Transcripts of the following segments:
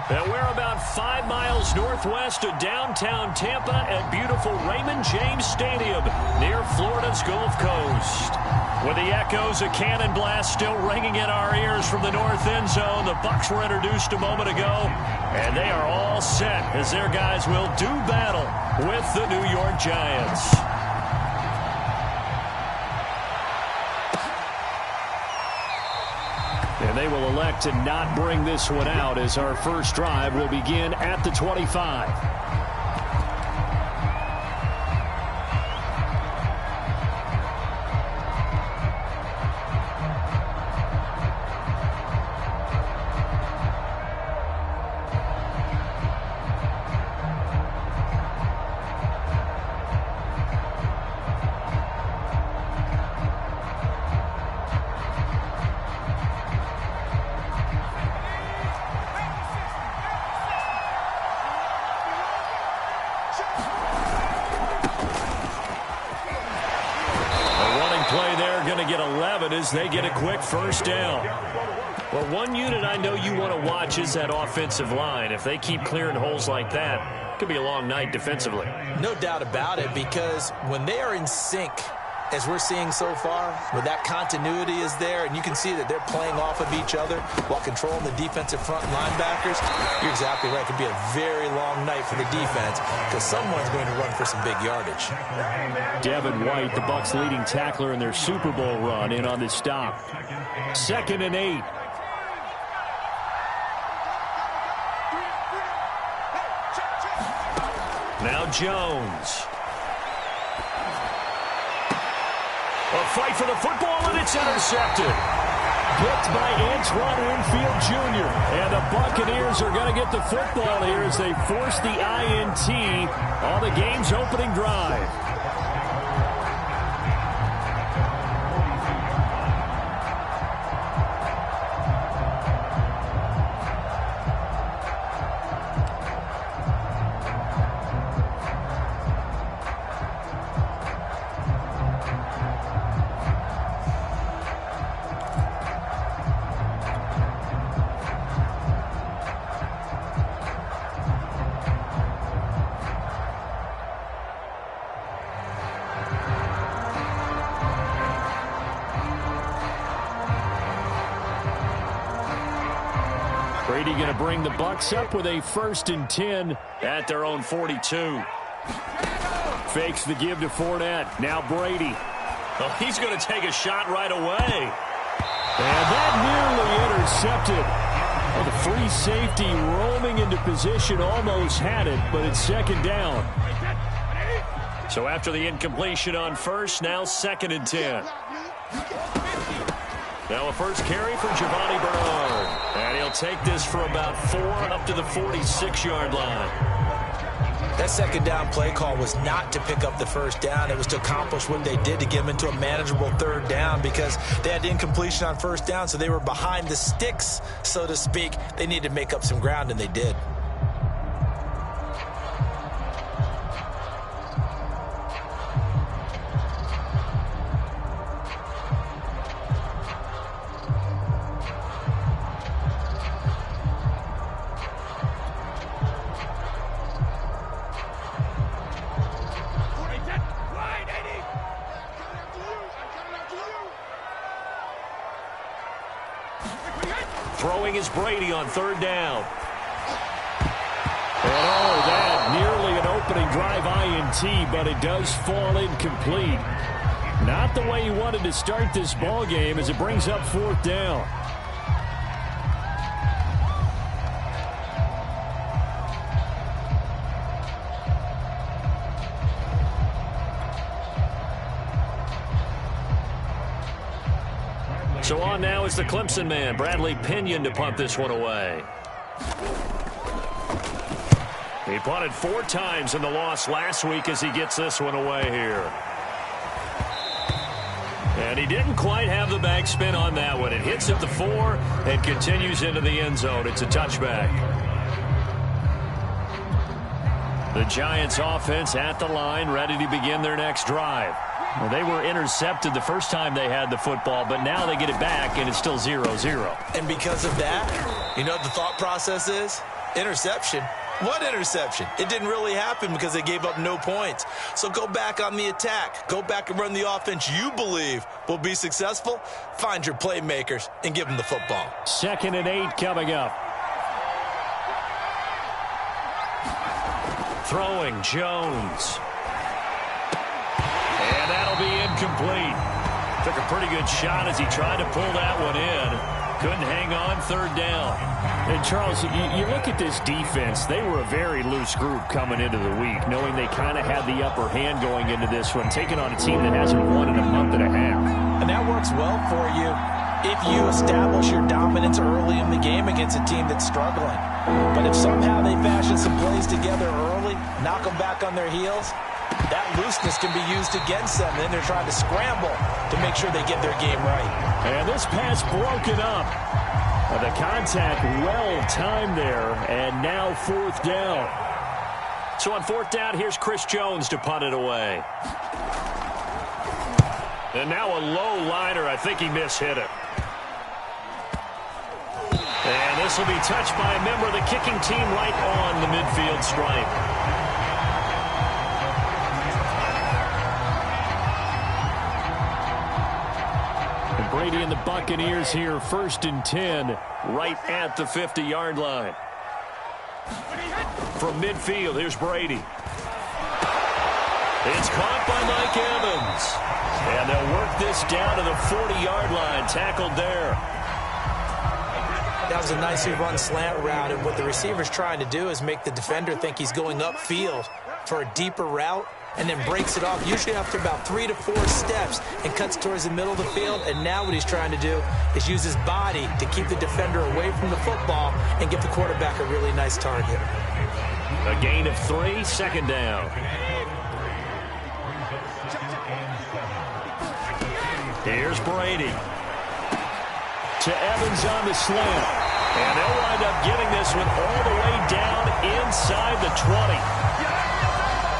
And we're about 5 miles northwest of downtown Tampa at beautiful Raymond James Stadium near Florida's Gulf Coast. With the echoes of cannon blast still ringing in our ears from the north end zone, the Bucs were introduced a moment ago, and they are all set as their guys will do battle with the New York Giants. And they will elect to not bring this one out as our first drive will begin at the 25. They get a quick first down. Well, one unit I know you want to watch is that offensive line. If they keep clearing holes like that, it could be a long night defensively. No doubt about it, because when they are in sync, as we're seeing so far, where that continuity is there, and you can see that they're playing off of each other while controlling the defensive front linebackers, you're exactly right. It could be a very long night for the defense because someone's going to run for some big yardage. Devin White, the Bucs' leading tackler in their Super Bowl run, in on this stop. 2nd and 8. Now Jones. A fight for the football, and it's intercepted. Picked by Antoine Winfield Jr. And the Buccaneers are going to get the football here as they force the INT on the game's opening drive. Brady going to bring the Bucs up with a 1st and 10 at their own 42. Fakes the give to Fournette. Now Brady. Oh, he's going to take a shot right away. And that nearly intercepted. Well, the free safety roaming into position almost had it, but it's 2nd down. So after the incompletion on 1st, now 2nd and 10. Now a first carry for Giovanni Bernard. And he'll take this for about 4 up to the 46-yard line. That 2nd down play call was not to pick up the 1st down. It was to accomplish what they did to get them into a manageable 3rd down because they had incompletion on 1st down, so they were behind the sticks, so to speak. They needed to make up some ground, and they did. Throwing is Brady on 3rd down. And oh, that nearly an opening drive INT, but it does fall incomplete. Not the way he wanted to start this ball game as it brings up 4th down. So on now is the Clemson man, Bradley Pinion, to punt this one away. He punted 4 times in the loss last week as he gets this one away here. And he didn't quite have the back spin on that one. It hits at the 4 and continues into the end zone. It's a touchback. The Giants offense at the line, ready to begin their next drive. Well, they were intercepted the first time they had the football, but now they get it back, and it's still 0-0. And because of that, you know what the thought process is? Interception? What interception? It didn't really happen because they gave up no points. So go back on the attack. Go back and run the offense you believe will be successful. Find your playmakers and give them the football. 2nd and 8 coming up. Throwing Jones. And that'll be incomplete. Took a pretty good shot as he tried to pull that one in. Couldn't hang on, 3rd down. And, Charles, you look at this defense. They were a very loose group coming into the week, knowing they kind of had the upper hand going into this one, taking on a team that hasn't won in a month and a half. And that works well for you if you establish your dominance early in the game against a team that's struggling. But if somehow they fashion some plays together early, knock them back on their heels, that looseness can be used against them. Then they're trying to scramble to make sure they get their game right. And this pass broken up. The contact well-timed there, and now 4th down. So on 4th down, here's Chris Jones to punt it away. And now a low liner. I think he mishit it. And this will be touched by a member of the kicking team right on the midfield stripe. Brady and the Buccaneers here, 1st and 10, right at the 50-yard line. From midfield, here's Brady. It's caught by Mike Evans. And they'll work this down to the 40-yard line, tackled there. That was a nicely run slant route, and what the receiver's trying to do is make the defender think he's going upfield for a deeper route, and then breaks it off, usually after about 3 to 4 steps, and cuts towards the middle of the field. And now what he's trying to do is use his body to keep the defender away from the football and give the quarterback a really nice target. A gain of 3, 2nd down. Here's Brady. To Evans on the slant. And they'll wind up getting this one all the way down inside the 20.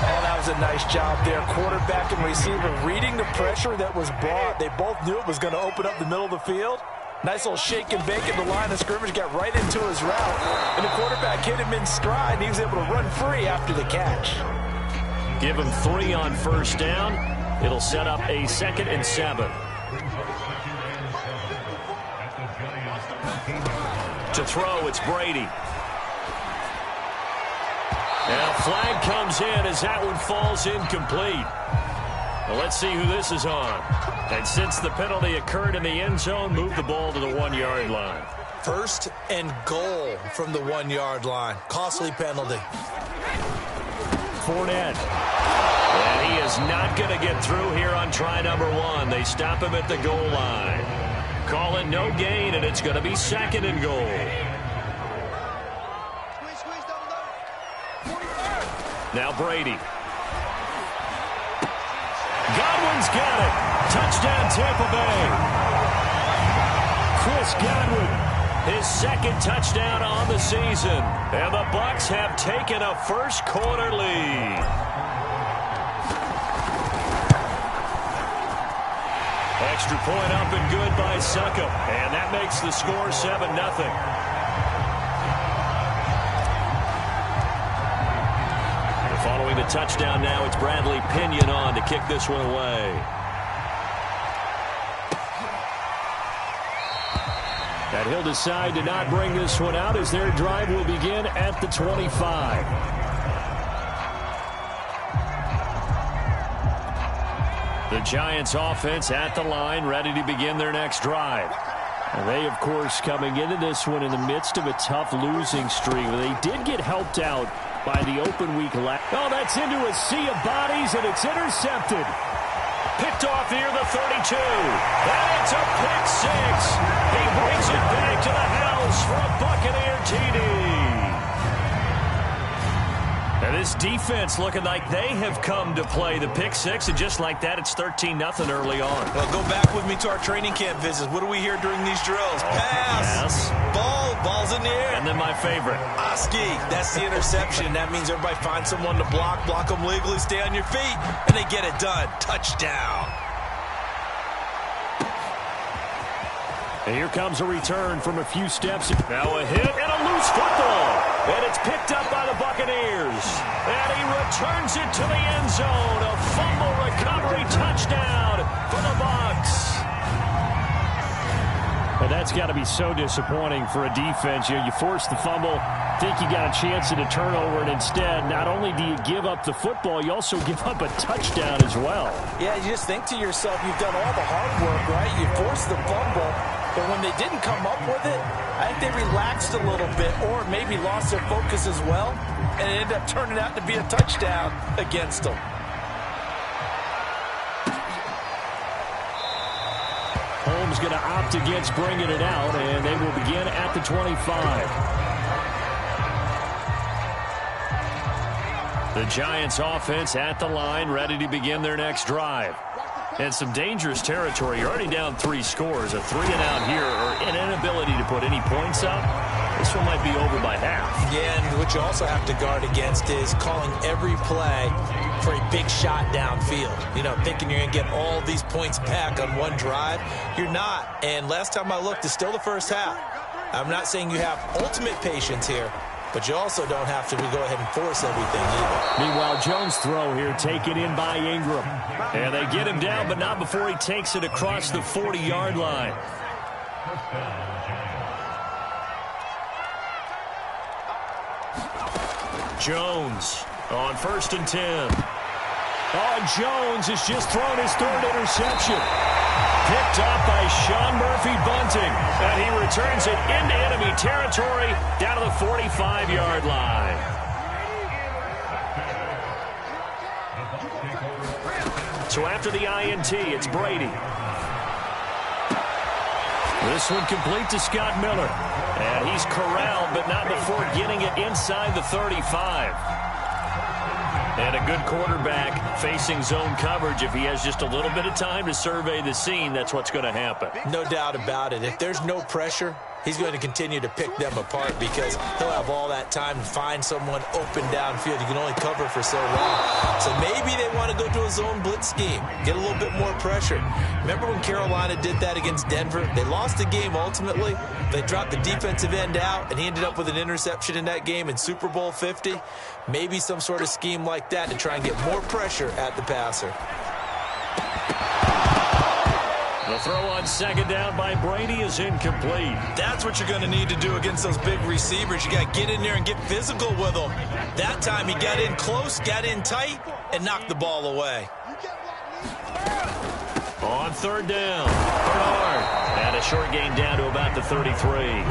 Oh, that was a nice job there. Quarterback and receiver reading the pressure that was brought. They both knew it was going to open up the middle of the field. Nice little shake and bake at the line of scrimmage. Got right into his route. And the quarterback hit him in stride. And he was able to run free after the catch. Give him 3 on 1st down. It'll set up a 2nd and 7. To throw, it's Brady. And a flag comes in as that one falls incomplete. Well, let's see who this is on. And since the penalty occurred in the end zone, move the ball to the 1-yard line. 1st and goal from the 1-yard line. Costly penalty. Fournette. And he is not going to get through here on try number 1. They stop him at the goal line. Call it no gain, and it's going to be 2nd and goal. Now Brady. Godwin's got it. Touchdown Tampa Bay. Chris Godwin, his 2nd touchdown on the season. And the Bucs have taken a first-quarter lead. Extra point up and good by Succop. And that makes the score 7-0. Following the touchdown now, it's Bradley Pinion on to kick this one away. And he'll decide to not bring this one out as their drive will begin at the 25. The Giants offense at the line, ready to begin their next drive. And they, of course, coming into this one in the midst of a tough losing streak. They did get helped out by the open week last. Oh, that's into a sea of bodies, and it's intercepted. Picked off near the 32. And it's a pick 6. He brings it back to the house for a Buccaneer TD. And this defense looking like they have come to play. The pick 6, and just like that, it's 13-0 early on. Well, go back with me to our training camp visits. What do we hear during these drills? Pass. Ball's in the air. And then my favorite. Oski, that's the interception. That means everybody finds someone to block them legally, stay on your feet, and they get it done. Touchdown. And here comes a return from a few steps. Now a hit and a loose football. And it's picked up by the Buccaneers. And he returns it to the end zone. A fumble recovery touchdown for the Bucs. And that's got to be so disappointing for a defense. You force the fumble, think you got a chance at a turnover, and instead, not only do you give up the football, you also give up a touchdown as well. Yeah, you just think to yourself, you've done all the hard work, right? You forced the fumble, but when they didn't come up with it, I think they relaxed a little bit or maybe lost their focus as well, and it ended up turning out to be a touchdown against them. Holmes going to opt against bringing it out, and they will begin at the 25. The Giants offense at the line, ready to begin their next drive. And some dangerous territory. You're already down 3 scores. A 3-and-out here, or an inability to put any points up. This one might be over by half. Yeah, and what you also have to guard against is calling every play for a big shot downfield. You know, thinking you're going to get all these points back on one drive. You're not. And last time I looked, it's still the first half. I'm not saying you have ultimate patience here, but you also don't have to go ahead and force everything either. Meanwhile, Jones' throw here taken in by Ingram. And they get him down, but not before he takes it across the 40-yard line. Jones on 1st and 10. Oh, Jones has just thrown his 3rd interception. Picked up by Sean Murphy-Bunting. And he returns it into enemy territory down to the 45-yard line. So after the INT, it's Brady. This one complete to Scott Miller. And he's corralled, but not before getting it inside the 35. And a good quarterback facing zone coverage. If he has just a little bit of time to survey the scene, that's what's going to happen. No doubt about it. If there's no pressure, he's going to continue to pick them apart because he'll have all that time to find someone open downfield. You can only cover for so long. So maybe they want to go to a zone blitz scheme, get a little bit more pressure. Remember when Carolina did that against Denver? They lost the game ultimately. They dropped the defensive end out, and he ended up with an interception in that game in Super Bowl 50. Maybe some sort of scheme like that to try and get more pressure at the passer. The throw on 2nd down by Brady is incomplete. That's what you're going to need to do against those big receivers. You got to get in there and get physical with them. That time he got in close, got in tight, and knocked the ball away. On 3rd down, Bernard. And a short gain down to about the 33.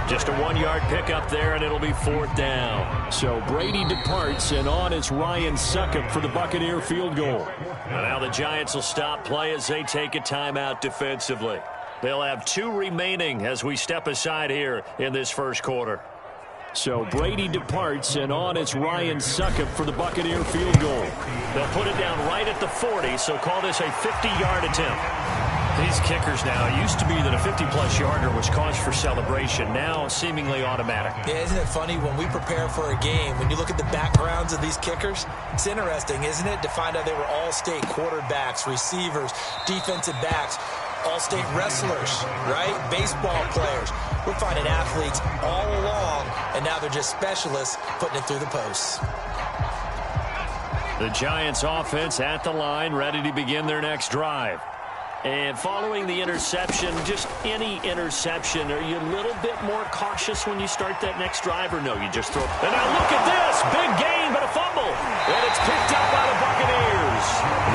Just a 1-yard pickup there, and it'll be 4th down. So Brady departs, and on is Ryan Succop for the Buccaneer field goal. And now the Giants will stop play as they take a timeout defensively. They'll have 2 remaining as we step aside here in this first quarter. So Brady departs, and on is Ryan Succop for the Buccaneer field goal. They'll put it down right at the 40, so call this a 50-yard attempt. These kickers now, it used to be that a 50-plus yarder was cause for celebration. Now seemingly automatic. Yeah, isn't it funny when we prepare for a game, when you look at the backgrounds of these kickers, it's interesting, isn't it, to find out they were all-state quarterbacks, receivers, defensive backs, all-state wrestlers, right? Baseball players. We're finding athletes all along, and now they're just specialists putting it through the posts. The Giants offense at the line, ready to begin their next drive. And following the interception, just any interception, are you a little bit more cautious when you start that next drive, or no, you just throw? And now look at this, big gain, but a fumble. And it's picked up by the Buccaneers.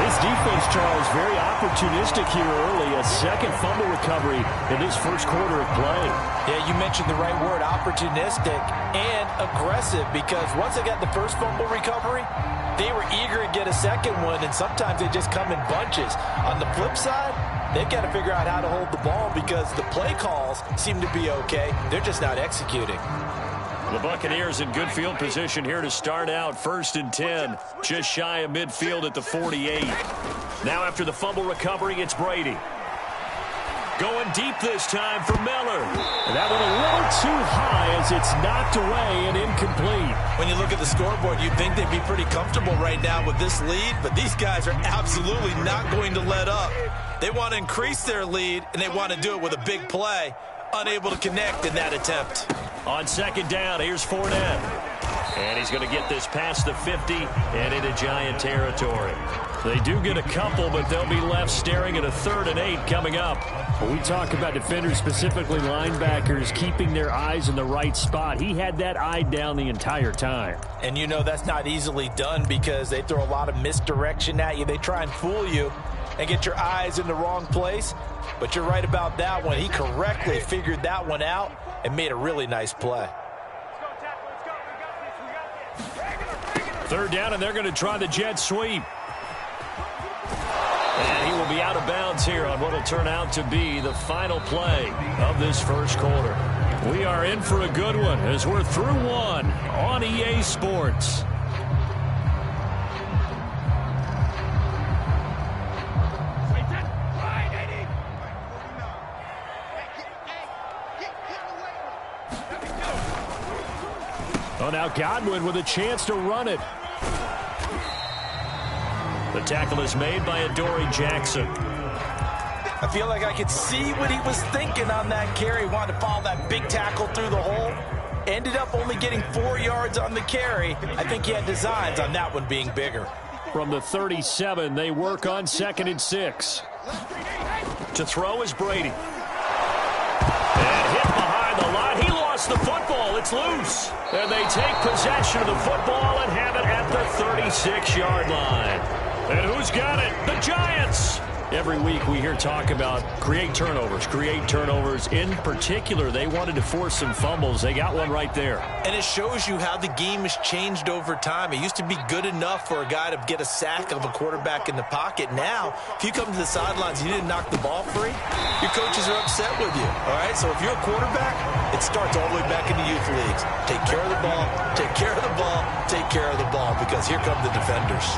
This defense, Charles, very opportunistic here early. A 2nd fumble recovery in this first quarter of play. Yeah, you mentioned the right word, opportunistic and aggressive, because once they got the first fumble recovery, they were eager to get a 2nd one, and sometimes they just come in bunches. On the flip side, they've got to figure out how to hold the ball because the play calls seem to be okay. They're just not executing. The Buccaneers in good field position here to start out 1st and 10, just shy of midfield at the 48. Now after the fumble recovery, it's Brady. Going deep this time for Miller. And that one a little too high as it's knocked away and incomplete. When you look at the scoreboard, you'd think they'd be pretty comfortable right now with this lead, but these guys are absolutely not going to let up. They want to increase their lead, and they want to do it with a big play. Unable to connect in that attempt. On second down, here's Fournette. And he's going to get this past the 50 and into Giant territory. They do get a couple, but they'll be left staring at a 3rd and 8 coming up. When we talk about defenders, specifically linebackers, keeping their eyes in the right spot, he had that eye down the entire time. And you know that's not easily done because they throw a lot of misdirection at you. They try and fool you and get your eyes in the wrong place. But you're right about that one. He correctly figured that one out and made a really nice play. 3rd down, and they're going to try the jet sweep. And he will be out of bounds here on what will turn out to be the final play of this first quarter. We are in for a good one as we're through one on EA Sports. Oh, now Godwin with a chance to run it. The tackle is made by Adoree Jackson. I feel like I could see what he was thinking on that carry. Wanted to follow that big tackle through the hole. Ended up only getting 4 yards on the carry. I think he had designs on that one being bigger. From the 37, they work on 2nd and 6. To throw is Brady. And hit behind the line. He lost the football. It's loose. And they take possession of the football and have it at the 36-yard line. And who's got it? The Giants. Every week we hear talk about create turnovers. In particular, they wanted to force some fumbles. They got one right there. And it shows you how the game has changed over time. It used to be good enough for a guy to get a sack of a quarterback in the pocket. Now, if you come to the sidelines and you didn't knock the ball free, your coaches are upset with you. All right, so if you're a quarterback, it starts all the way back in the youth leagues. Take care of the ball, take care of the ball, take care of the ball, because here come the defenders.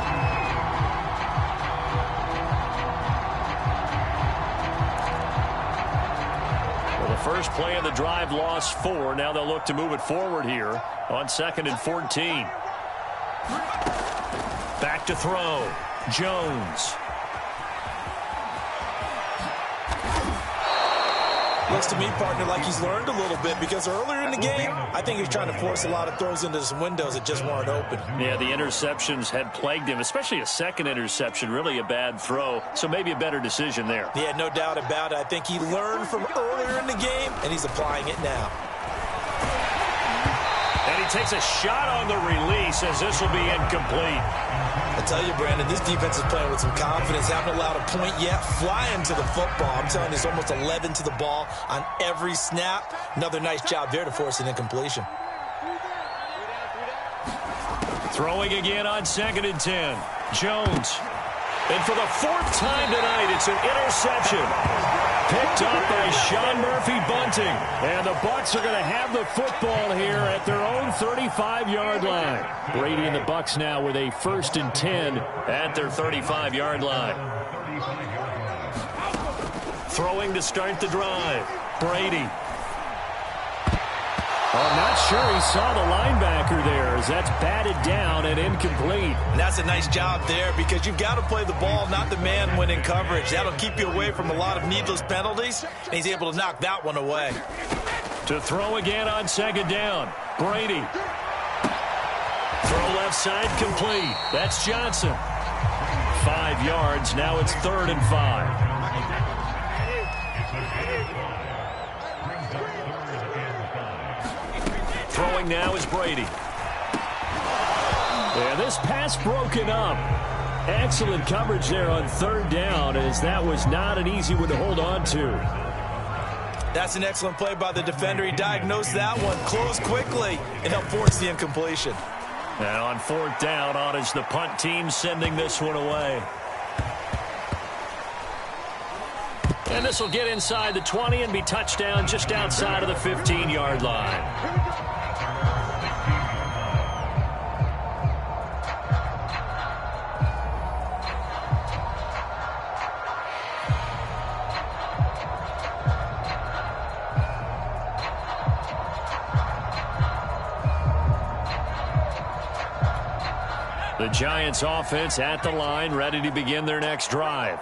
First play of the drive lost 4. Now they'll look to move it forward here on 2nd and 14. Back to throw. Jones. Looks to me, partner, like he's learned a little bit, because earlier in the game, I think he was trying to force a lot of throws into some windows that just weren't open. Yeah, the interceptions had plagued him, especially a second interception, really a bad throw, so maybe a better decision there. Yeah, no doubt about it. I think he learned from earlier in the game, and he's applying it now. And he takes a shot on the release as this will be incomplete. I tell you, Brandon, this defense is playing with some confidence. Haven't allowed a point yet. Flying to the football. I'm telling you, it's almost 11 to the ball on every snap. Another nice job there to force an incompletion. Throwing again on 2nd and 10. Jones. And for the 4th time tonight, it's an interception. Picked up by Sean Murphy-Bunting. And the Bucs are going to have the football here at their own 35-yard line. Brady and the Bucs now with a 1st and 10 at their 35-yard line. Throwing to start the drive. Brady. I'm not sure he saw the linebacker there as that's batted down and incomplete. And that's a nice job there, because you've got to play the ball, not the man when in coverage. That'll keep you away from a lot of needless penalties, and he's able to knock that one away. To throw again on 2nd down. Brady. Throw left side complete. That's Johnson. 5 yards. Now it's 3rd and 5. Throwing now is Brady. And this pass broken up. Excellent coverage there on 3rd down, as that was not an easy one to hold on to. That's an excellent play by the defender. He diagnosed that one, closed quickly, and helped force the incompletion. And on 4th down, on is the punt team sending this one away. And this will get inside the 20 and be touchdown just outside of the 15-yard line. The Giants offense at the line, ready to begin their next drive.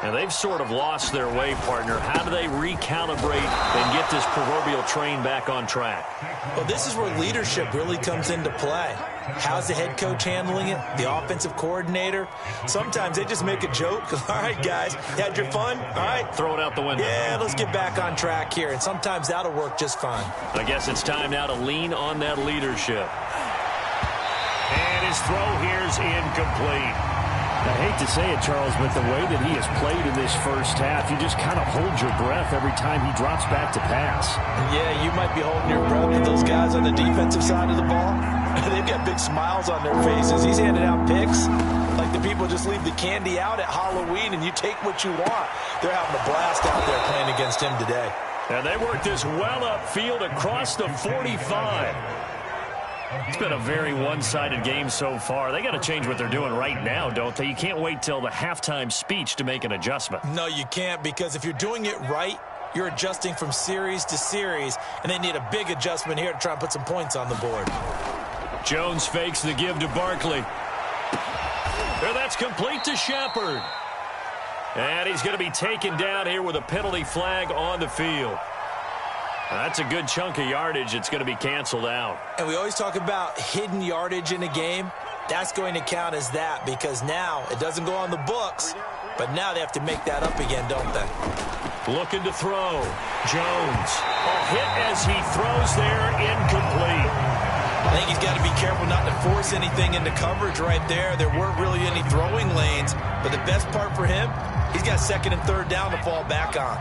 Now, they've sort of lost their way, partner. How do they recalibrate and get this proverbial train back on track? Well, this is where leadership really comes into play. How's the head coach handling it? The offensive coordinator? Sometimes they just make a joke. All right, guys, you had your fun? All right. Throw it out the window. Yeah, let's get back on track here. And sometimes that'll work just fine. I guess it's time now to lean on that leadership. And his throw here's incomplete. I hate to say it, Charles, but the way that he has played in this first half, you just kind of hold your breath every time he drops back to pass. Yeah, you might be holding your breath, but those guys on the defensive side of the ball, they've got big smiles on their faces. He's handing out picks like the people just leave the candy out at Halloween and you take what you want. They're having a blast out there playing against him today. And they work this well upfield across the 45. It's been a very one-sided game so far. They got to change what they're doing right now, don't they? You can't wait till the halftime speech to make an adjustment. No, you can't, because if you're doing it right, you're adjusting from series to series, and they need a big adjustment here to try and put some points on the board. Jones fakes the give to Barkley. There, that's complete to Shepard. And he's going to be taken down here with a penalty flag on the field. That's a good chunk of yardage. It's going to be canceled out. And we always talk about hidden yardage in a game. That's going to count as that, because now it doesn't go on the books, but now they have to make that up again, don't they? Looking to throw. Jones. A hit as he throws there, incomplete. I think he's got to be careful not to force anything into coverage right there. There weren't really any throwing lanes, but the best part for him, he's got second and third down to fall back on.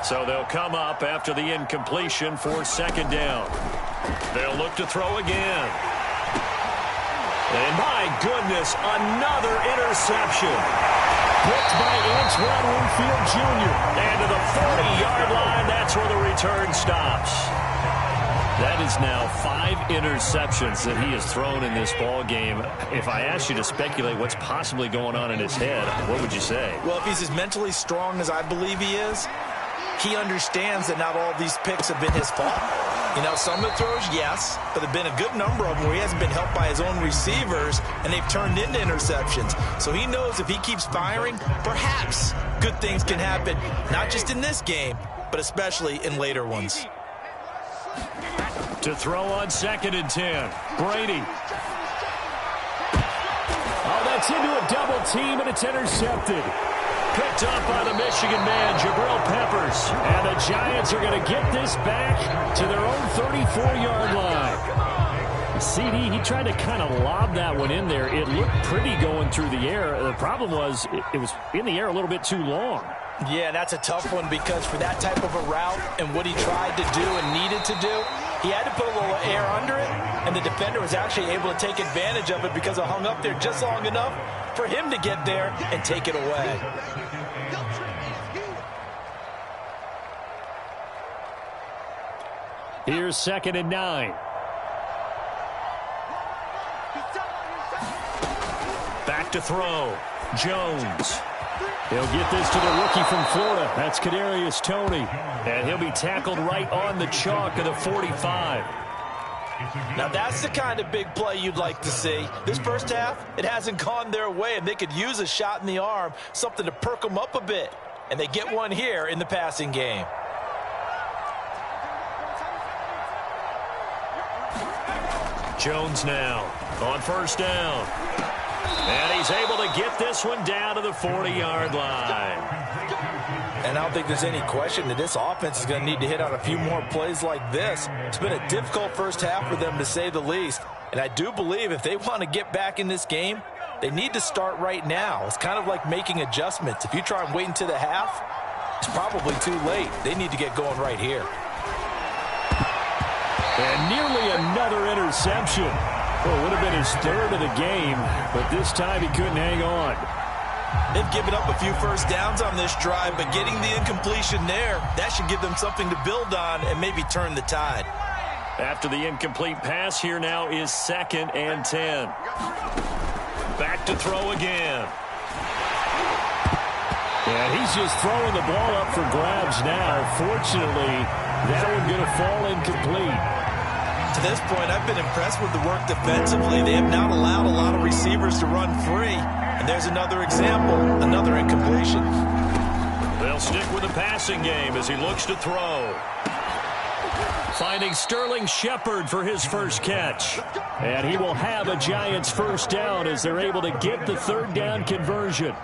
So they'll come up after the incompletion for second down. They'll look to throw again. And my goodness, another interception. Picked by Antoine Winfield Jr. And to the 40-yard line, that's where the return stops. That is now 5 interceptions that he has thrown in this ball game. If I asked you to speculate what's possibly going on in his head, what would you say? Well, if he's as mentally strong as I believe he is, he understands that not all these picks have been his fault. You know, some of the throws, yes, but there have been a good number of them where he hasn't been helped by his own receivers, and they've turned into interceptions. So he knows if he keeps firing, perhaps good things can happen, not just in this game, but especially in later ones. To throw on second and 10, Brady. Oh, that's into a double team, and it's intercepted. Picked up by the Michigan man, Jabril Peppers. And the Giants are going to get this back to their own 34-yard line. CD, he tried to kind of lob that one in there. It looked pretty going through the air. The problem was it was in the air a little bit too long. Yeah, that's a tough one, because for that type of a route and what he tried to do and needed to do, he had to put a little air under it, and the defender was actually able to take advantage of it because it hung up there just long enough for him to get there and take it away. Here's second and 9. Back to throw. Jones. He'll get this to the rookie from Florida. That's Kadarius Toney. And he'll be tackled right on the chalk of the 45. Now that's the kind of big play you'd like to see. This first half, it hasn't gone their way, and they could use a shot in the arm, something to perk them up a bit. And they get one here in the passing game. Jones now on first down. And he's able to get this one down to the 40-yard line. And I don't think there's any question that this offense is going to need to hit on a few more plays like this. It's been a difficult first half for them, to say the least. And I do believe if they want to get back in this game, they need to start right now. It's kind of like making adjustments. If you try and wait until the half, it's probably too late. They need to get going right here. And nearly another interception. Well, it would have been his third of the game, but this time he couldn't hang on. They've given up a few first downs on this drive, but getting the incompletion there, that should give them something to build on and maybe turn the tide. After the incomplete pass, here now is second and 10. Back to throw again. And he's just throwing the ball up for grabs now. Fortunately, that one going to fall incomplete. To this point, I've been impressed with the work defensively. They have not allowed a lot of receivers to run free. And there's another example, another incompletion. They'll stick with the passing game as he looks to throw. Finding Sterling Shepard for his first catch. And he will have a Giants first down as they're able to get the third down conversion.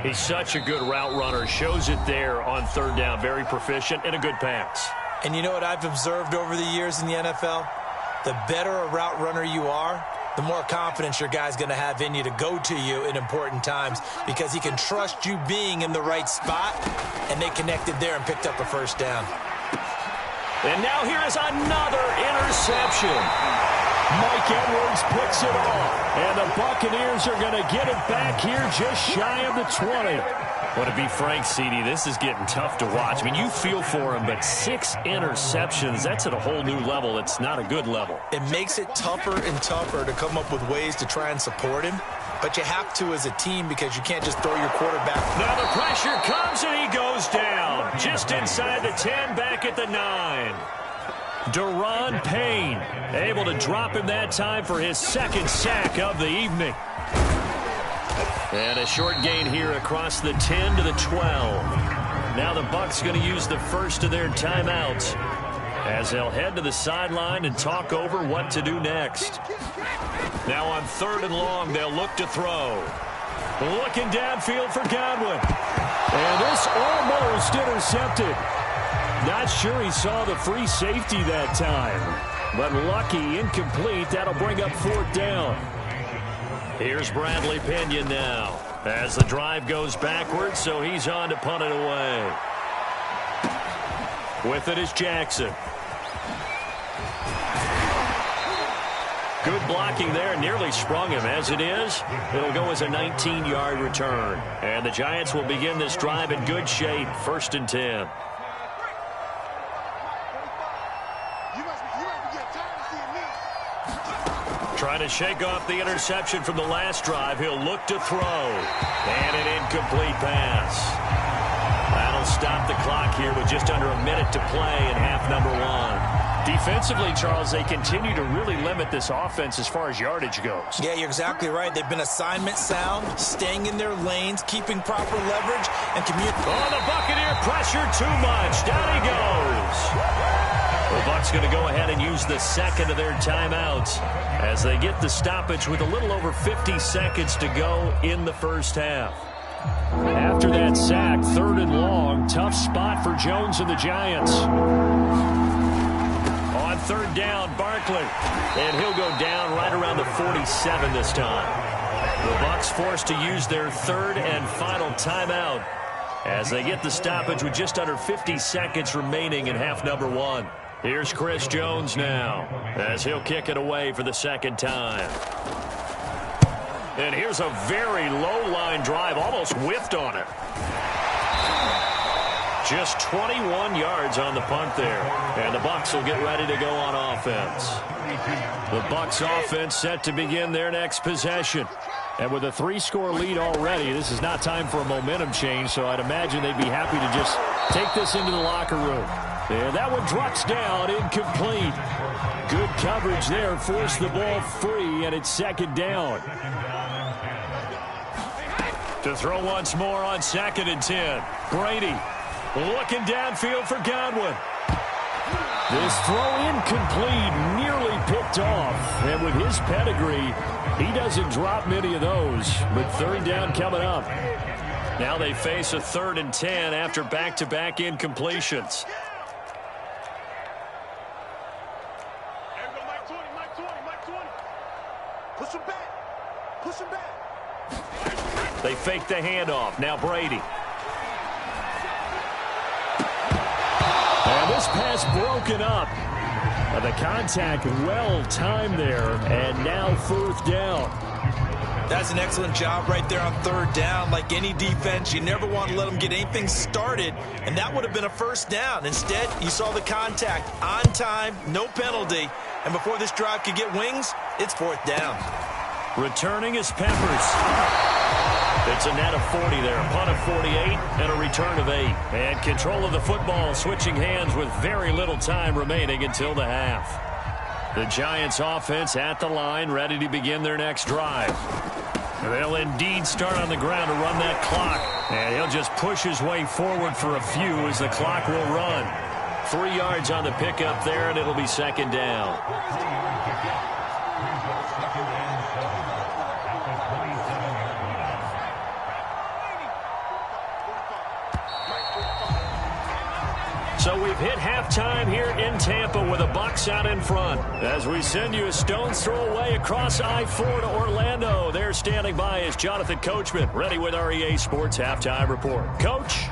He's such a good route runner. Shows it there on third down. Very proficient and a good pass. And you know what I've observed over the years in the NFL? The better a route runner you are, the more confidence your guy's going to have in you to go to you in important times because he can trust you being in the right spot, and they connected there and picked up a first down. And now here is another interception. Mike Edwards picks it off, and the Buccaneers are going to get it back here just shy of the 20. Well, to be frank, CD, this is getting tough to watch. I mean, you feel for him, but 6 interceptions, that's at a whole new level. It's not a good level. It makes it tougher and tougher to come up with ways to try and support him, but you have to as a team because you can't just throw your quarterback. Now the pressure comes, and he goes down. Just inside the 10, back at the 9. Deron Payne able to drop him that time for his second sack of the evening. And a short gain here across the 10 to the 12. Now the Bucs going to use the first of their timeouts as they'll head to the sideline and talk over what to do next. Now on 3rd and long, they'll look to throw. Looking downfield for Godwin. And this almost intercepted. Not sure he saw the free safety that time. But lucky, incomplete. That'll bring up 4th down. Here's Bradley Pinion now as the drive goes backwards, so he's on to punt it away. With it is Jackson. Good blocking there, nearly sprung him. As it is, it'll go as a 19-yard return. And the Giants will begin this drive in good shape, 1st and 10. Trying to shake off the interception from the last drive. He'll look to throw. And an incomplete pass. That'll stop the clock here with just under a minute to play in half number 1. Defensively, Charles, they continue to really limit this offense as far as yardage goes. Yeah, you're exactly right. They've been assignment sound, staying in their lanes, keeping proper leverage, and communicating. Oh, the Buccaneer pressure too much. Down he goes. The Bucs going to go ahead and use the second of their timeouts as they get the stoppage with a little over 50 seconds to go in the first half. After that sack, 3rd and long, tough spot for Jones and the Giants. On 3rd down, Barkley, and he'll go down right around the 47 this time. The Bucs forced to use their 3rd and final timeout as they get the stoppage with just under 50 seconds remaining in half number 1. Here's Chris Jones now as he'll kick it away for the 2nd time. And here's a very low-line drive, almost whiffed on it. Just 21 yards on the punt there. And the Bucs will get ready to go on offense. The Bucs offense set to begin their next possession. And with a 3-score lead already, this is not time for a momentum change, so I'd imagine they'd be happy to just take this into the locker room. And that one drops down, incomplete. Good coverage there, forced the ball free, and it's 2nd down. To throw once more on 2nd and 10. Brady looking downfield for Godwin. This throw incomplete, nearly picked off. And with his pedigree, he doesn't drop many of those. But 3rd down coming up. Now they face a 3rd and 10 after back-to-back incompletions. Push him back. Push him back. They fake the handoff. Now Brady. And this pass broken up. The contact well timed there. And now 4th down. That's an excellent job right there on 3rd down. Like any defense, you never want to let them get anything started. And that would have been a 1st down. Instead, you saw the contact on time, no penalty. And before this drive could get wings, it's 4th down. Returning is Peppers. It's a net of 40 there, a punt of 48, and a return of 8. And control of the football switching hands with very little time remaining until the half. The Giants offense at the line, ready to begin their next drive. They'll indeed start on the ground to run that clock. And he'll just push his way forward for a few as the clock will run. 3 yards on the pickup there, and it'll be second down. So we've hit halftime here in Tampa with the Bucs out in front. As we send you a stone's throw away across I-4 to Orlando. There standing by is Jonathan Coachman, ready with our EA Sports Halftime Report. Coach?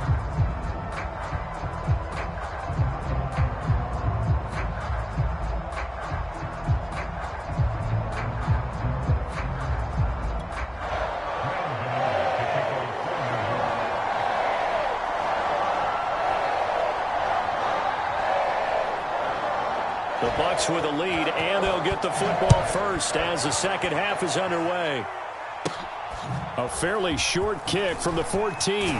The Bucs with a lead, and they'll get the football first as the second half is underway. A fairly short kick from the 14.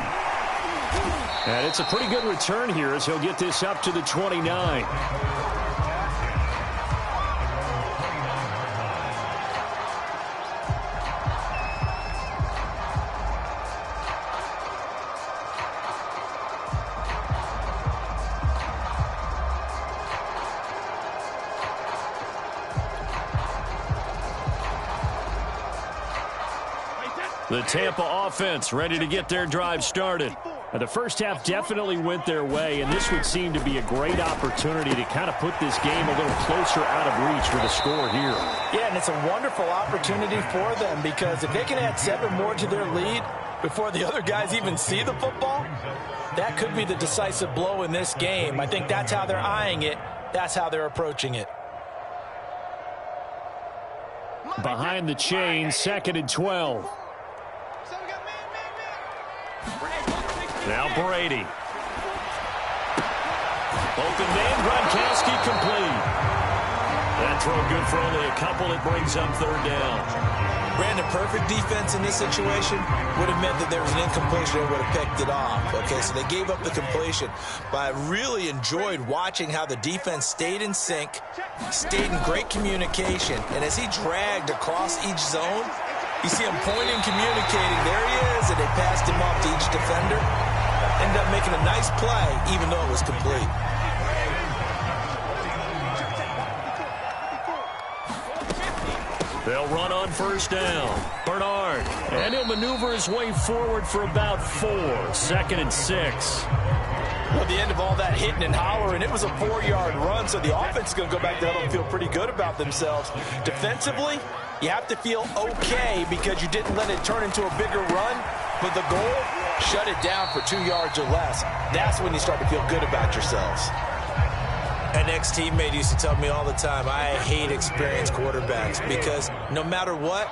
And it's a pretty good return here as he'll get this up to the 29. The Tampa offense ready to get their drive started. The first half definitely went their way, and this would seem to be a great opportunity to kind of put this game a little closer out of reach with a score here. Yeah, and it's a wonderful opportunity for them because if they can add 7 more to their lead before the other guys even see the football, that could be the decisive blow in this game. I think that's how they're eyeing it. That's how they're approaching it. Behind the chain, 2nd and 12. Now Brady. Open man, Gronkowski complete. That throw good for only a couple. It brings up 3rd down. Brandon, perfect defense in this situation would have meant that there was an incompletion that would have picked it off. Okay, so they gave up the completion. But I really enjoyed watching how the defense stayed in sync, stayed in great communication. And as he dragged across each zone, you see him pointing, communicating. There he is, and they passed him off to each defender. Ended up making a nice play, even though it was complete. They'll run on 1st down. Bernard. And he'll maneuver his way forward for about 4. 2nd and 6. Well, at the end of all that hitting and hollering, it was a 4-yard run, so the offense is going to go back to huddle and feel pretty good about themselves. Defensively, you have to feel okay because you didn't let it turn into a bigger run, but the goal, shut it down for 2 yards or less. That's when you start to feel good about yourselves. An ex-teammate used to tell me all the time, I hate experienced quarterbacks because no matter what,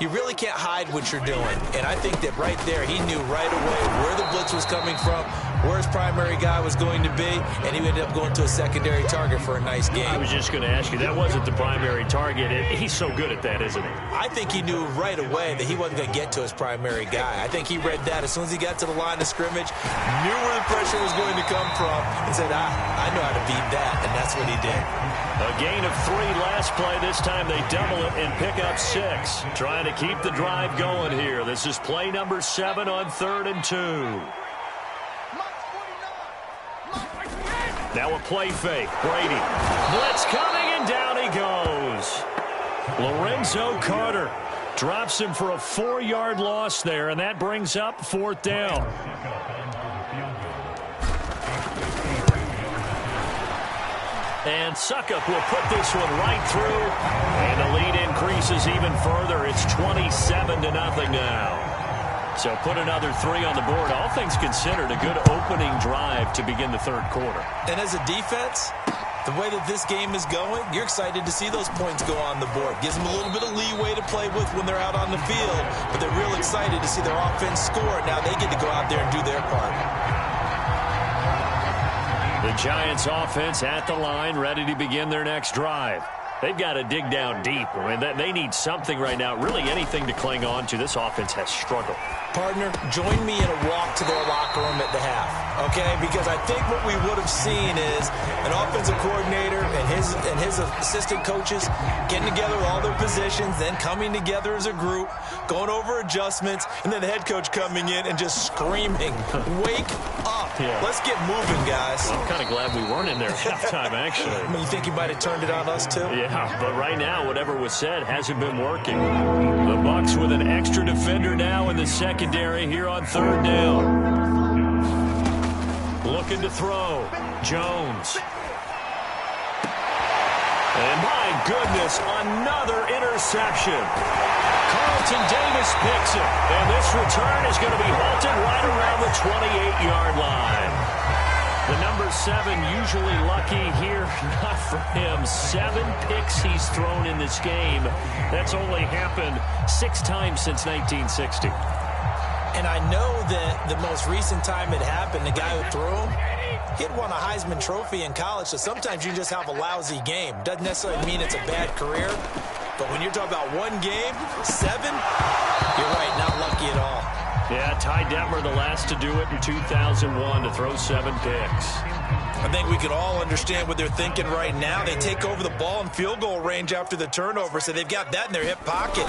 you really can't hide what you're doing. And I think that right there, he knew right away where the blitz was coming from, where his primary guy was going to be, and he ended up going to a secondary target for a nice game. I was just going to ask you, that wasn't the primary target. He's so good at that, isn't he? I think he knew right away that he wasn't going to get to his primary guy. I think he read that as soon as he got to the line of scrimmage, knew where the pressure was going to come from, and said, I know how to beat that, and that's what he did. A gain of 3 last play. This time they double it and pick up 6. Trying to keep the drive going here. This is play number 7 on 3rd and 2. Now a play fake. Brady. Blitz coming, and down he goes. Lorenzo Carter drops him for a 4-yard loss there, and that brings up 4th down. And Suckup will put this one right through. And the lead increases even further. It's 27-0 now. So put another 3 on the board. All things considered, a good opening drive to begin the 3rd quarter. And as a defense, the way that this game is going, you're excited to see those points go on the board. Gives them a little bit of leeway to play with when they're out on the field. But they're real excited to see their offense score. Now they get to go out there and do their part. The Giants offense at the line, ready to begin their next drive. They've got to dig down deep. I mean, they need something right now, really anything to cling on to. This offense has struggled. Partner, join me in a walk to their locker room at the half, okay? Because I think what we would have seen is an offensive coordinator and his assistant coaches getting together with all their positions, then coming together as a group, going over adjustments, and then the head coach coming in and just screaming, "Wake up. Yeah. Let's get moving, guys." Well, I'm kind of glad we weren't in there at halftime, actually. I mean, you think he might have turned it on us, too? Yeah, but right now, whatever was said hasn't been working. The Bucs with an extra defender now in the secondary here on third down. Looking to throw. Jones. And my goodness, another interception. Carlton Davis picks it. And this return is going to be halted right around the 28-yard line. The number 7 usually lucky here. Not for him. 7 picks he's thrown in this game. That's only happened 6 times since 1960. And I know that the most recent time it happened, the guy who threw him, he had won a Heisman Trophy in college, so sometimes you just have a lousy game. Doesn't necessarily mean it's a bad career, but when you're talking about one game, 7, you're right, not lucky at all. Yeah, Ty Detmer, the last to do it in 2001, to throw 7 picks. I think we can all understand what they're thinking right now. They take over the ball in field goal range after the turnover, so they've got that in their hip pocket.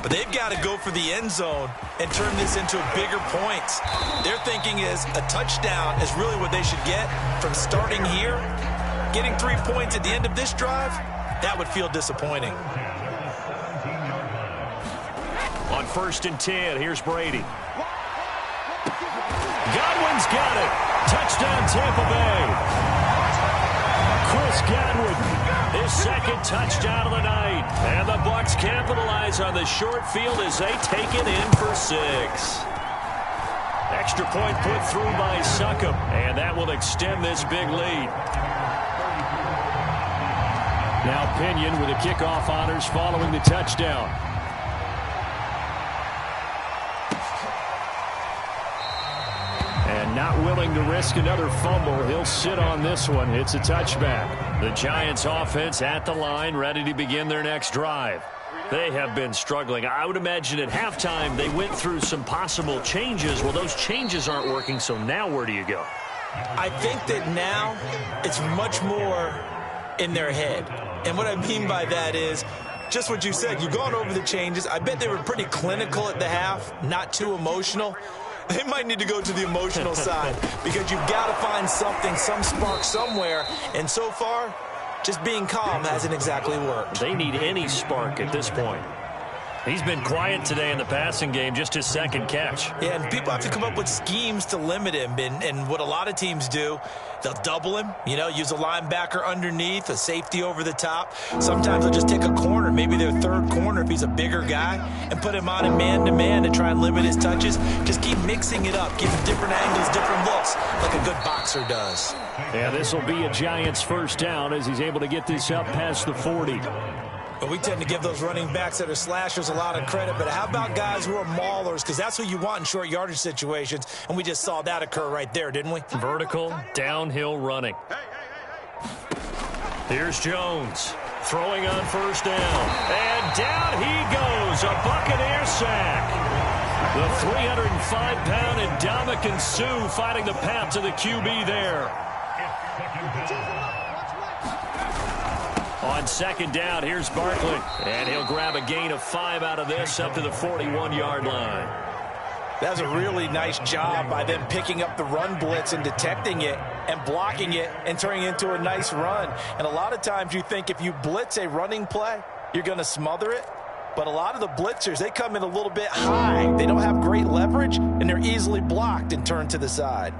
But they've got to go for the end zone and turn this into bigger points. Their thinking is a touchdown is really what they should get from starting here. Getting 3 points at the end of this drive, that would feel disappointing. On 1st and 10, here's Brady. Godwin's got it. Touchdown, Tampa Bay. Chris Godwin, his second touchdown of the night. And the Bucs capitalize on the short field as they take it in for 6. Extra point put through by Succop, and that will extend this big lead. Now Pinion with the kickoff honors following the touchdown. And not willing to risk another fumble, he'll sit on this one. It's a touchback. The Giants offense at the line, ready to begin their next drive. They have been struggling. I would imagine at halftime they went through some possible changes. Well, those changes aren't working, so now where do you go? I think that now it's much more in their head. And what I mean by that is just what you said. You've gone over the changes. I bet they were pretty clinical at the half, not too emotional. They might need to go to the emotional side because you've got to find something, some spark somewhere. And so far, just being calm hasn't exactly worked. They need any spark at this point. He's been quiet today in the passing game, just his second catch. Yeah, and people have to come up with schemes to limit him. And what a lot of teams do, they'll double him, use a linebacker underneath, a safety over the top. Sometimes they'll just take a corner, maybe their third corner if he's a bigger guy, and put him on in man-to-man to try and limit his touches. Just keep mixing it up, give him different angles, different looks, like a good boxer does. Yeah, this will be a Giants first down as he's able to get this up past the 40. But we tend to give those running backs that are slashers a lot of credit. But how about guys who are maulers? Because that's what you want in short yardage situations. And we just saw that occur right there, didn't we? Vertical, downhill running. Here's Jones throwing on first down. And down he goes. A Buccaneer sack. The 305-pound Ndamukong Suh fighting the path to the QB there. On second down, here's Barkley. And he'll grab a gain of 5 out of this up to the 41-yard line. That's a really nice job by them picking up the run blitz and detecting it and blocking it and turning it into a nice run. And a lot of times you think if you blitz a running play, you're going to smother it. But a lot of the blitzers, they come in a little bit high. They don't have great leverage, and they're easily blocked and turned to the side.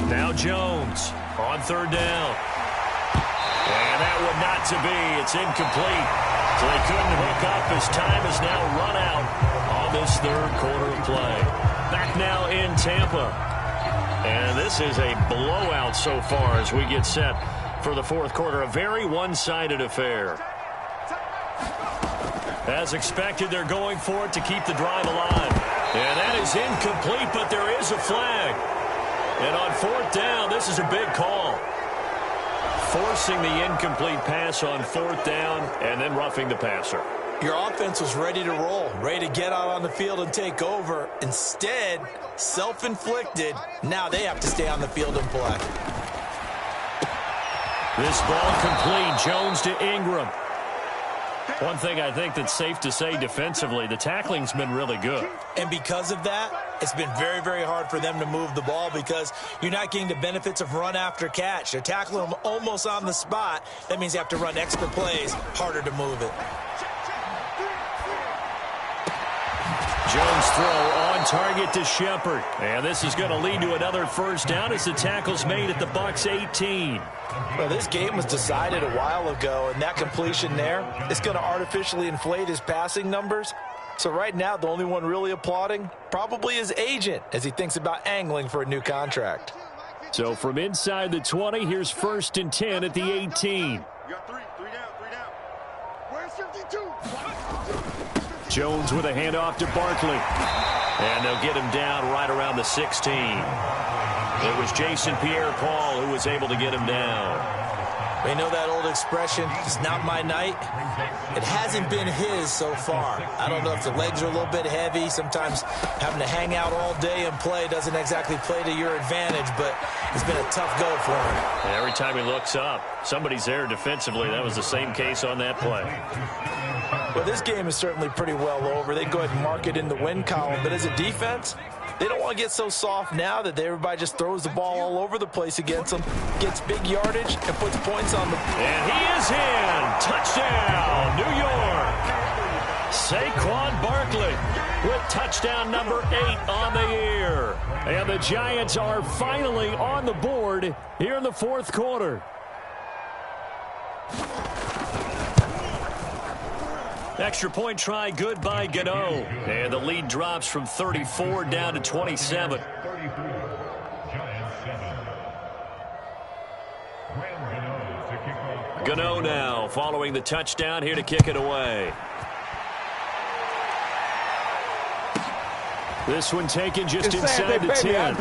Now Jones on third down. And that one not to be. It's incomplete. So they couldn't hook up as time is now run out on this third quarter of play. Back now in Tampa. And this is a blowout so far as we get set for the fourth quarter. A very one-sided affair. As expected, they're going for it to keep the drive alive. And that is incomplete, but there is a flag. And on fourth down, this is a big call. Forcing the incomplete pass on 4th down and then roughing the passer. Your offense was ready to roll, ready to get out on the field and take over. Instead, self-inflicted. Now they have to stay on the field and play. This ball complete. Jones to Ingram. One thing I think that's safe to say defensively, the tackling's been really good. And because of that, it's been very, very hard for them to move the ball because you're not getting the benefits of run after catch. They're tackling them almost on the spot. That means you have to run extra plays, harder to move it. Jones throw on target to Shepard. And this is going to lead to another first down as the tackle's made at the Bucs 18. Well, this game was decided a while ago, and that completion there is going to artificially inflate his passing numbers. So right now, the only one really applauding probably his agent as he thinks about angling for a new contract. So from inside the 20, here's 1st and 10 at the 18. You got three down. Where's 52? Jones with a handoff to Barkley. And they'll get him down right around the 16. It was Jason Pierre-Paul who was able to get him down. We know that old expression, it's not my night. It hasn't been his so far. I don't know if the legs are a little bit heavy. Sometimes having to hang out all day and play doesn't exactly play to your advantage, but it's been a tough go for him. And every time he looks up, somebody's there defensively. That was the same case on that play. Well, this game is certainly pretty well over. They go ahead and mark it in the win column, but as a defense, they don't want to get so soft now that everybody just throws the ball all over the place against them, gets big yardage, and puts points on the... And he is in! Touchdown, New York! Saquon Barkley with touchdown number 8 on the year. And the Giants are finally on the board here in the 4th quarter. Extra point try good by Gano. And the lead drops from 34 down to 27. Gano now following the touchdown here to kick it away. This one taken just inside the 10.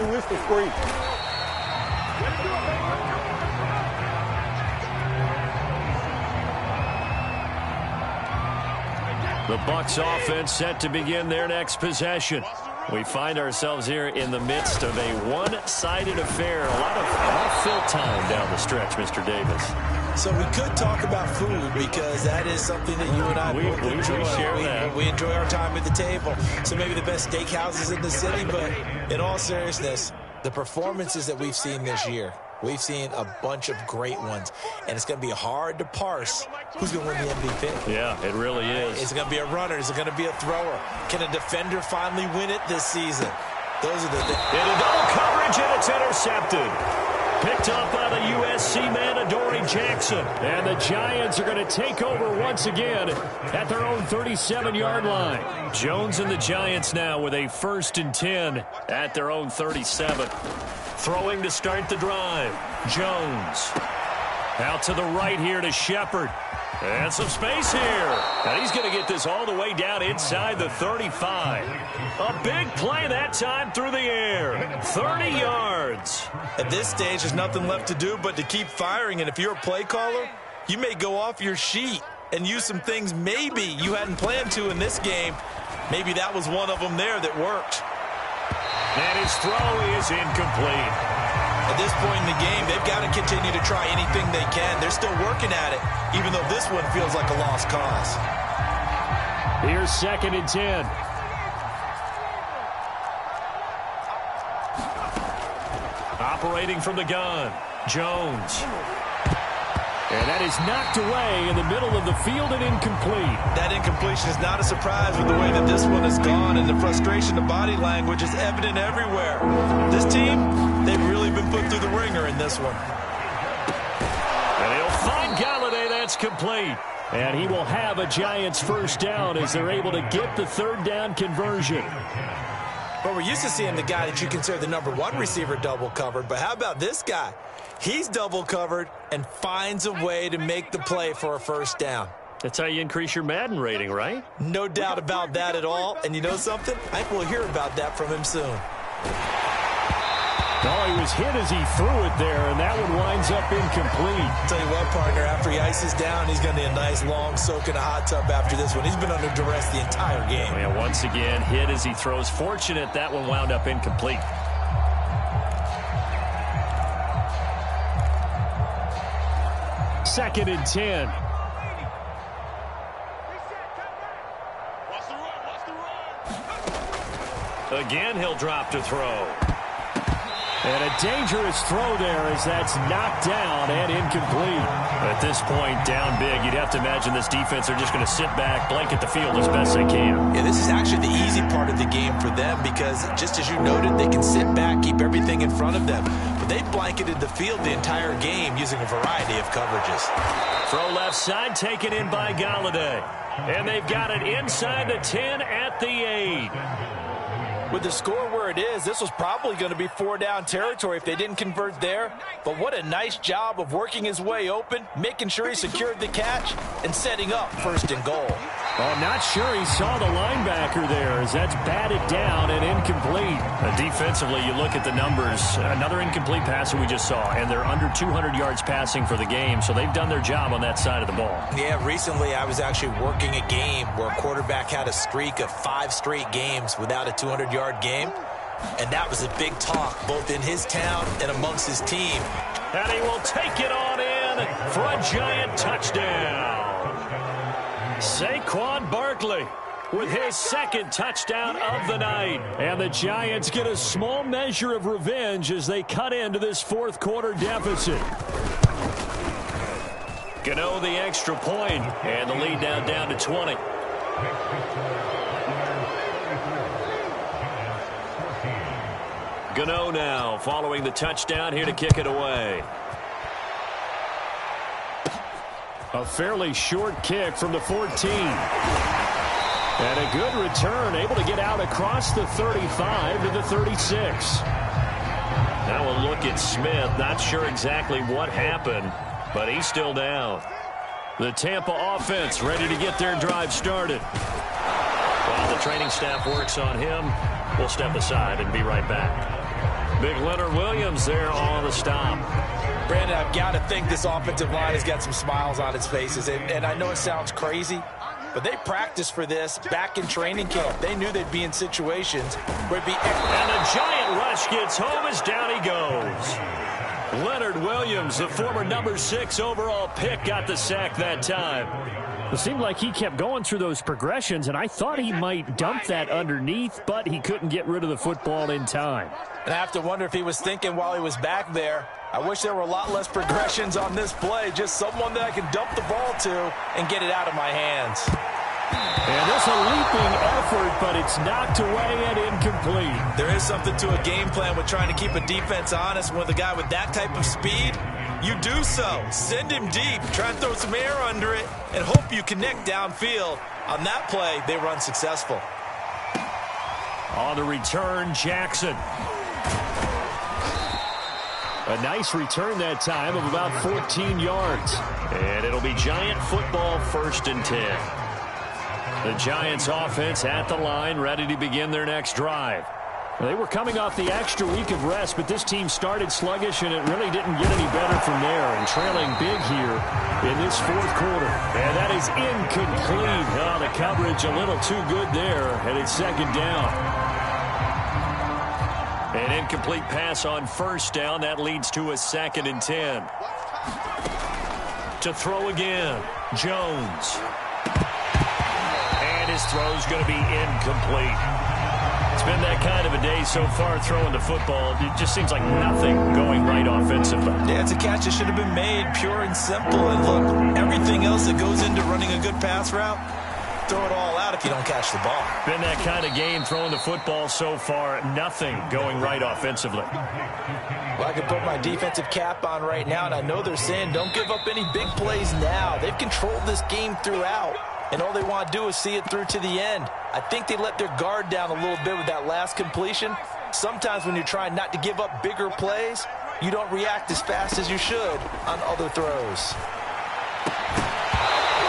The Bucs offense set to begin their next possession. We find ourselves here in the midst of a one-sided affair. A lot of fill time down the stretch, Mr. Davis. So we could talk about food because that is something that you and I both enjoy. We share that. We enjoy our time at the table. So maybe the best steakhouses in the city, but in all seriousness, the performances that we've seen this year, we've seen a bunch of great ones, and it's going to be hard to parse who's going to win the MVP. Yeah, it really is. Is it going to be a runner? Is it going to be a thrower? Can a defender finally win it this season? Those are the things. In a double coverage, and it's intercepted. Picked up by the USC man, Adoree Jackson. And the Giants are going to take over once again at their own 37-yard line. Jones and the Giants now with a 1st and 10 at their own 37. Throwing to start the drive. Jones. Out to the right here to Shepard. And some space here. And he's going to get this all the way down inside the 35. A big play that time through the air. 30 yards. At this stage, there's nothing left to do but to keep firing. And if you're a play caller, you may go off your sheet and use some things maybe you hadn't planned to in this game. Maybe that was one of them there that worked. And his throw is incomplete. At this point in the game, they've got to continue to try anything they can. They're still working at it, even though this one feels like a lost cause. Here's 2nd and 10. Operating from the gun, Jones. And that is knocked away in the middle of the field and incomplete. That incompletion is not a surprise with the way that this one has gone, and the frustration of body language is evident everywhere. This team, they've really been put through the ringer in this one. And he'll find Galladay. That's complete. And he will have a Giants 1st down as they're able to get the 3rd down conversion. But we're used to seeing the guy that you consider the number 1 receiver double covered, but how about this guy? He's double covered and finds a way to make the play for a 1st down. That's how you increase your Madden rating, right? No doubt about that at all. And you know something? I think we'll hear about that from him soon. Oh, he was hit as he threw it there, and that one winds up incomplete. Tell you what, partner, after he ices down, he's going to need a nice long soak in a hot tub after this one. He's been under duress the entire game. And once again, hit as he throws. Fortunate that one wound up incomplete. Second and 10. Again, he'll drop to throw. And a dangerous throw there as that's knocked down and incomplete. At this point, down big, you'd have to imagine this defense are just going to sit back, blanket the field as best they can. Yeah, this is actually the easy part of the game for them because, just as you noted, they can sit back, keep everything in front of them. But they blanketed the field the entire game using a variety of coverages. Throw left side, taken in by Galladay. And they've got it inside the 10 at the 8. With the score where it is, this was probably going to be 4-down territory if they didn't convert there. But what a nice job of working his way open, making sure he secured the catch, and setting up first and goal. Oh, I'm not sure he saw the linebacker there as that's batted down and incomplete. Defensively, you look at the numbers. Another incomplete pass that we just saw, and they're under 200 yards passing for the game, so they've done their job on that side of the ball. Yeah, recently I was actually working a game where a quarterback had a streak of 5 straight games without a 200-yard game, and that was a big talk both in his town and amongst his team. And he will take it on in for a giant touchdown. Saquon Barkley with his second touchdown of the night. And the Giants get a small measure of revenge as they cut into this fourth quarter deficit. Gano the extra point, and the lead now down to 20. Gano now following the touchdown here to kick it away. A fairly short kick from the 14. And a good return, able to get out across the 35 to the 36. Now we'll look at Smith. Not sure exactly what happened, but he's still down. The Tampa offense ready to get their drive started. While the training staff works on him, we'll step aside and be right back. Big Leonard Williams there on the stop. Brandon, I've got to think this offensive line has got some smiles on its faces. And I know it sounds crazy, but they practiced for this back in training camp. They knew they'd be in situations where it'd be... And a giant rush gets home as down he goes. Leonard Williams, the former number 6 overall pick, got the sack that time. It seemed like he kept going through those progressions, and I thought he might dump that underneath, but he couldn't get rid of the football in time. And I have to wonder if he was thinking while he was back there, I wish there were a lot less progressions on this play, just someone that I can dump the ball to and get it out of my hands. And this a leaping effort, but it's knocked away and incomplete. There is something to a game plan with trying to keep a defense honest. With a guy with that type of speed, you do so. Send him deep, try and throw some air under it, and hope you connect downfield. On that play, they run successful. On the return, Jackson. A nice return that time of about 14 yards. And it'll be Giant football, 1st and 10. The Giants offense at the line, ready to begin their next drive. They were coming off the extra week of rest, but this team started sluggish, and it really didn't get any better from there, and trailing big here in this fourth quarter. And that is incomplete. Oh, the coverage a little too good there, and it's 2nd down. An incomplete pass on 1st down. That leads to a 2nd and 10. To throw again, Jones. And his throw's going to be incomplete. It's been that kind of a day so far throwing the football. It just seems like nothing going right offensively. Yeah, it's a catch that should have been made, pure and simple. And look, everything else that goes into running a good pass route, throw it all out if you don't catch the ball. Been that kind of game throwing the football so far. Nothing going right offensively. Well, I can put my defensive cap on right now, and I know they're saying don't give up any big plays now. They've controlled this game throughout, and all they want to do is see it through to the end. I think they let their guard down a little bit with that last completion. Sometimes when you're trying not to give up bigger plays, you don't react as fast as you should on other throws.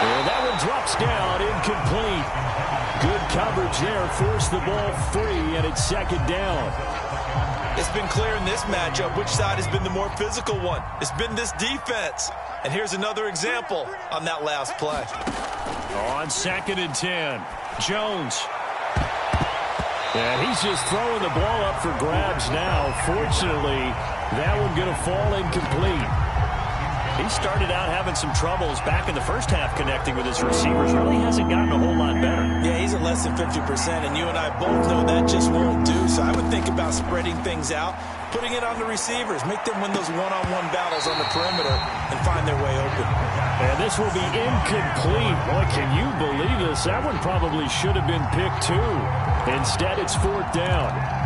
And that one drops down, incomplete. Good coverage there, forced the ball free, and it's 2nd down. It's been clear in this matchup which side has been the more physical one. It's been this defense. And here's another example on that last play. On 2nd and 10, Jones. And he's just throwing the ball up for grabs now. Fortunately, that one going to fall incomplete. He started out having some troubles back in the first half connecting with his receivers. Really hasn't gotten a whole lot better. Yeah, he's at less than 50%, and you and I both know that just won't do. So I would think about spreading things out, putting it on the receivers, make them win those one-on-one battles on the perimeter and find their way open. And this will be incomplete. Boy, can you believe this? That one probably should have been picked too. Instead, it's 4th down.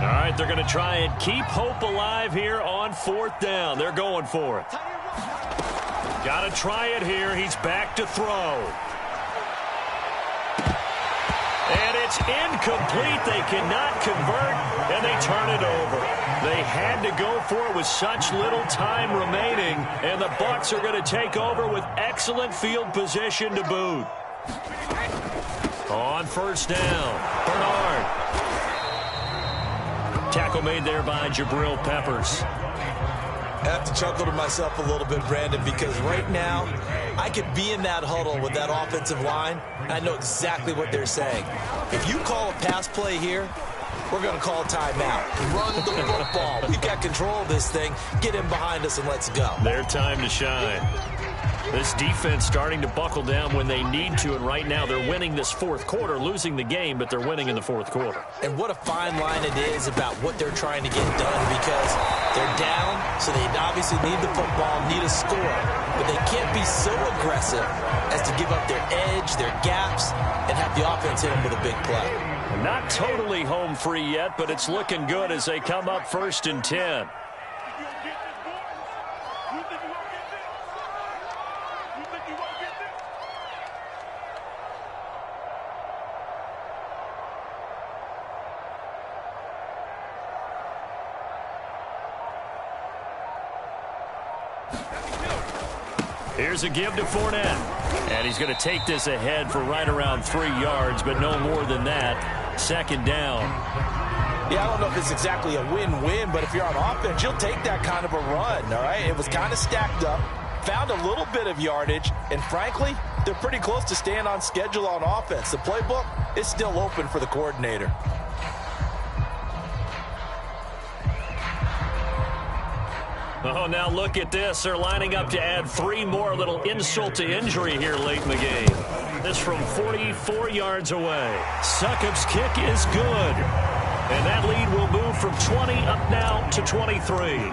All right, they're going to try and keep hope alive here on 4th down. They're going for it. Got to try it here. He's back to throw. And it's incomplete. They cannot convert, and they turn it over. They had to go for it with such little time remaining, and the Bucs are going to take over with excellent field position to boot. On 1st down, Bernard. Tackle made there by Jabril Peppers. I have to chuckle to myself a little bit, Brandon, because right now I could be in that huddle with that offensive line, and I know exactly what they're saying. If you call a pass play here, we're going to call a timeout. Run the football. We've got control of this thing. Get in behind us and let's go. Their time to shine. This defense starting to buckle down when they need to, and right now they're winning this 4th quarter, losing the game, but they're winning in the 4th quarter. And what a fine line it is about what they're trying to get done, because they're down, so they obviously need the football, need a score, but they can't be so aggressive as to give up their edge, their gaps, and have the offense hit them with a big play. Not totally home free yet, but it's looking good as they come up 1st and 10. Here's a give to Fournette. And he's going to take this ahead for right around 3 yards, but no more than that. 2nd down. Yeah, I don't know if it's exactly a win-win, but if you're on offense, you'll take that kind of a run, all right? It was kind of stacked up, found a little bit of yardage, and frankly, they're pretty close to staying on schedule on offense. The playbook is still open for the coordinator. Oh, now look at this. They're lining up to add 3 more, little insult to injury here late in the game. This from 44 yards away. Succop's kick is good. And that lead will move from 20 up now to 23.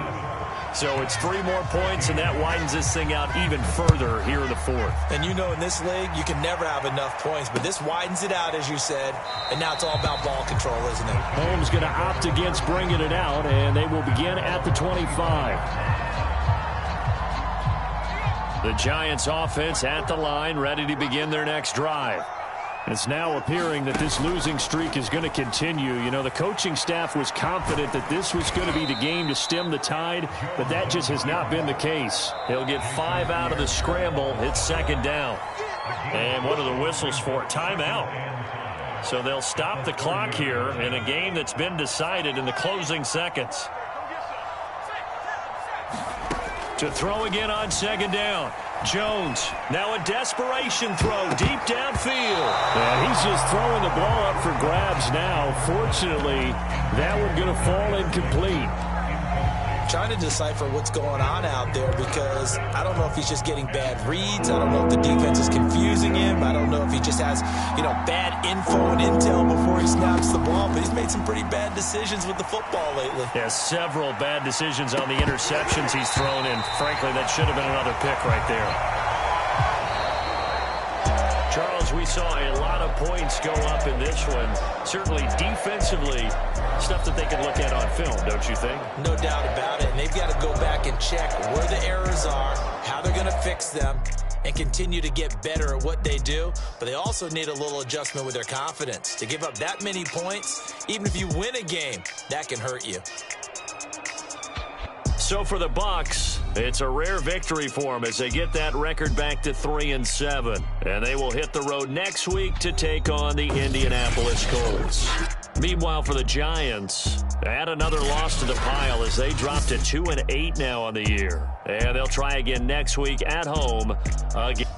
So it's 3 more points, and that widens this thing out even further here in the 4th. And you know in this league, you can never have enough points, but this widens it out, as you said, and now it's all about ball control, isn't it? Holmes going to opt against bringing it out, and they will begin at the 25. The Giants offense at the line, ready to begin their next drive. It's now appearing that this losing streak is going to continue. You know, the coaching staff was confident that this was going to be the game to stem the tide, but that just has not been the case. He'll get 5 out of the scramble. It's 2nd down. And what are the whistles for? Timeout. So they'll stop the clock here in a game that's been decided in the closing seconds. To throw again on 2nd down. Jones, now a desperation throw deep downfield. And he's just throwing the ball up for grabs now. Fortunately, that one going to fall incomplete. Trying to decipher what's going on out there, because I don't know if he's just getting bad reads. I don't know if the defense is confusing him. I don't know if he just has, bad info and intel before he snaps the ball. But he's made some pretty bad decisions with the football lately. Yeah, several bad decisions on the interceptions he's thrown in. Frankly, that should have been another pick right there. Charles, we saw a lot of points go up in this one. Certainly defensively, stuff that they can look at on film, don't you think? No doubt about it. And they've got to go back and check where the errors are, how they're going to fix them, and continue to get better at what they do. But they also need a little adjustment with their confidence. To give up that many points, even if you win a game, that can hurt you. So for the Bucs, it's a rare victory for them as they get that record back to 3-7. And they will hit the road next week to take on the Indianapolis Colts. Meanwhile, for the Giants, add another loss to the pile as they drop to 2-8 now on the year. And they'll try again next week at home again.